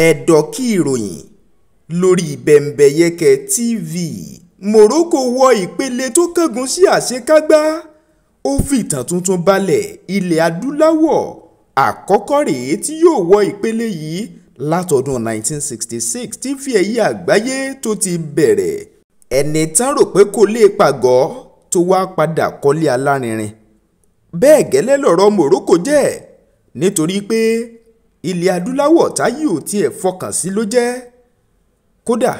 ẹ̀dọ̀kí ìròyìn lórí Bembeyeke TV. Morocco wọ ìpele tó kángun sí àṣekágbá. Ó fi ìtàn tuntun balẹ̀ ilẹ̀ adúláwọ̀. Àkọ́kọ́ rèé tí yóò wọ ìpele yìí látọdún 1966 tí fi ẹ̀yẹ àgbáyé tó ti bẹ̀rẹ̀. Ẹni tán rò pé kò lè pàgọ́ tó wá padà kọ́lé alárinrin. Bẹ́ẹ̀ gẹ́lẹ́ lọ̀rọ̀ Morocco jẹ́ nítorí pé ilẹ̀ adúláwọ̀ táyé ò tiẹ̀ fọkàn sí ló jẹ́. Kódà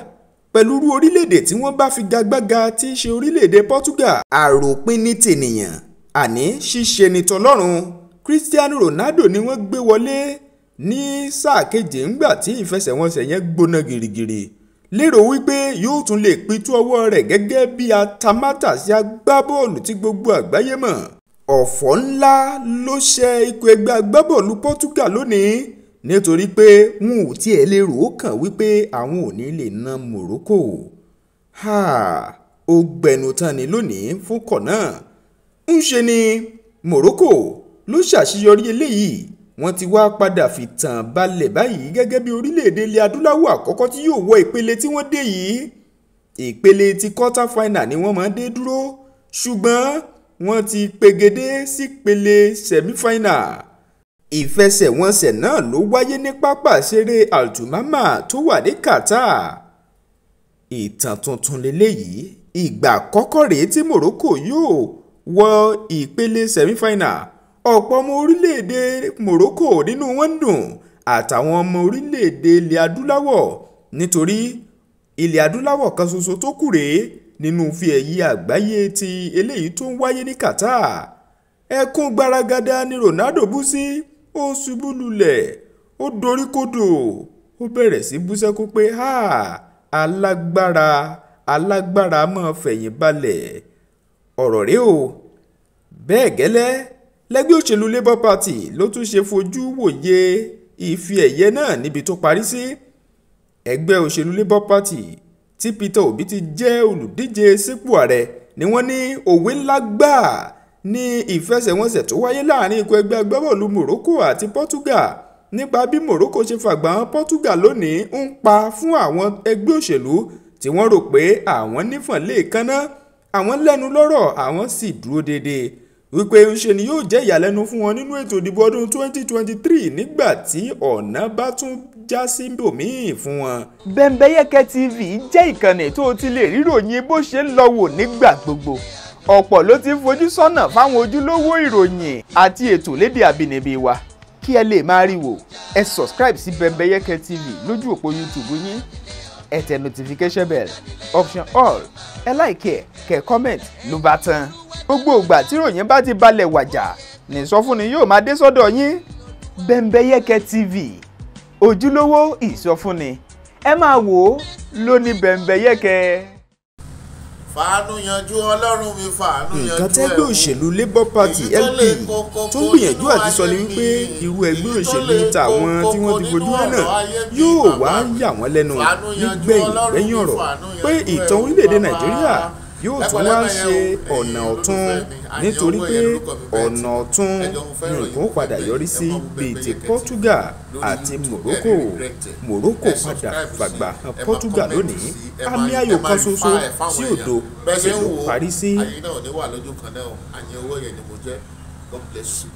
pẹ̀lú irú orílẹ̀-èdè tí wọ́n bá fi gagbága tí í ṣe orílẹ̀-èdè Portugal, àròpin ní tènìyàn àní ṣíṣe ní tọlọ́run. Cristiano Ronaldo ni wọ́n gbé wọlé ní sáà keje ńgbà tí ìfẹsẹ̀wọnsẹ̀ yẹn gbóná gìrìgìrì, lérò wípé yóò tún lè pitú ọwọ́ rẹ̀ gẹ́gẹ́ bí atamátàsí agbábọ́ọ̀lù tí gbogbo àgbáyé mọ̀. Ọ̀fọ̀ ńlá ló ṣe ikọ̀ ẹgbẹ́ agbábọ́ọ̀lù Portugal lónìí nítorí pé wọn ò tiẹ̀ lè rò ó kàn wípé àwọn ò ní lè na Morocco. Ó gbẹnu tán ni lónìí fún kọ̀ náà. Ń ṣe ni Morocco ló ṣàṣeyọrí eléyìí. Wọ́n ti wá padà fìtàn balẹ̀ báyìí gẹ́gẹ́ bí orílẹ̀-èdè ilẹ̀ adúláwọ̀ àkọ́kọ́ tí yóò wọ ìpele tí wọ́n dé yìí. Ìpele ti quarter final ni wọ́n máa dé dúró, ṣùgbọ́n wọ́n ti pegedé sípele semi-final. Ìfẹsẹ̀wọnsẹ̀ náà ló wáyé ní pápá ìṣeré Altumama tó wà ní Qatar. Ìtàn tuntun lélẹ́yìí. Ìgbà àkọ́kọ́ rèé tí Morocco yóò wọ ìpele semi-final. Ọ̀pọ̀ ọmọ orílẹ̀-èdè Morocco nínú wọn dùn àtàwọn ọmọ orílẹ̀-èdè ilẹ̀ adúláwọ̀ nítorí ilẹ̀ adúláwọ̀ kan ṣoṣo tó kù rèé nínú fi ẹ̀yẹ àgbáyé ti eléyìí tó ń wáyé ní Qatar. Ẹkún gbaragada ni Ronaldo bú sí. Ó ṣubú lulẹ̀, ó dorí kodò, ó bẹ̀rẹ̀ sí bú sẹ́kún pé alágbára máa fẹ̀yìn balẹ̀. Ọ̀rọ̀ rèé o. Bẹ́ẹ̀ gẹ́lẹ́ lẹ́gbẹ́ òṣèlú Labour Party ló tún ṣe fojú wòye ife ẹ̀yẹ náà níbi tó parí sí. Ẹgbẹ́ òṣèlú Labour Party tí Peter Obi ti jẹ́ olùdíje sípò ààrẹ ni wọ́n ní òwe ńlá gbáà ní ìfẹsẹ̀wọnsẹ̀ tó wáyé láàrin ikọ̀ ẹgbẹ́ agbábọ́ọ̀lù Morocco àti Portugal nípa bí Morocco ṣe fàgbà hàn Portugal lónìí ń pa fún àwọn ẹgbẹ́ òṣèlú tí wọ́n rò pé àwọn nífọ̀n lè kánná, àwọn lẹ́nu lọ́rọ̀, àwọn sì dúró déédéé wípé ńṣe ni yóò jẹ́ ìyàlẹ́nu fún wọn nínú ètò ìdìbò ọdún 2023 nígbà tí ọ̀nà bá tún já sí ibòmíì fún wọn. Bembeyeke TV jẹ́ ìkànnì tó ti lè ríròyìn bó ṣe ń lọ wò nígbà gbogbo. Ọ̀pọ̀ ló ti ń fojú sọ́nà fáwọn ojúlówó ìròyìn àti ètò lédè àbínibí wa. Kí ẹ lè máa rí wò, ẹ subscribe sí Bembeyeke TV lójú òpó YouTube yín. Ẹ tẹ notification bell, option all, ẹ like kẹ́ comment ló bá tán. Gbogbo ìgbà tí ìròyìn bá ti balẹ̀ wàjà ní ìsọfúnni yóò máa dé sọ́dọ̀ yín. Bembeyeke TV, ojúlówó ìsọfúnni. Ẹ máa wò ó lóní Bembeyeke. Fàánú yanjú Ọlọ́run mi, fàánú yanjú ẹ̀. Nǹkan tẹ́gbẹ́ òṣèlú Labour Party LP tó ń gbìyànjú àti sọ ni wípé irú ẹgbẹ́ òṣèlú tàwọn tí wọ́n ti fojú hàn náà yóò wá yà wọ́n lẹ́nu nígbẹ̀yìn ọ̀rọ̀ pé ìtàn orílẹ̀-èdè Nàìjíríà yóò tún wá ṣe ọ̀nà ọ̀tun nítorí pé ọ̀nà ọ̀tun nǹkan padà yọrí sí bíi ti Portugal àti Morocco padà fàgbà hàn Portugal lónìí. Àmì ayò kan ṣoṣo sí òdo ṣe ló parí sí. àyè náà ò ní wà lójú kan náà, àyè owó yẹn ni mo jẹ́. God bless you.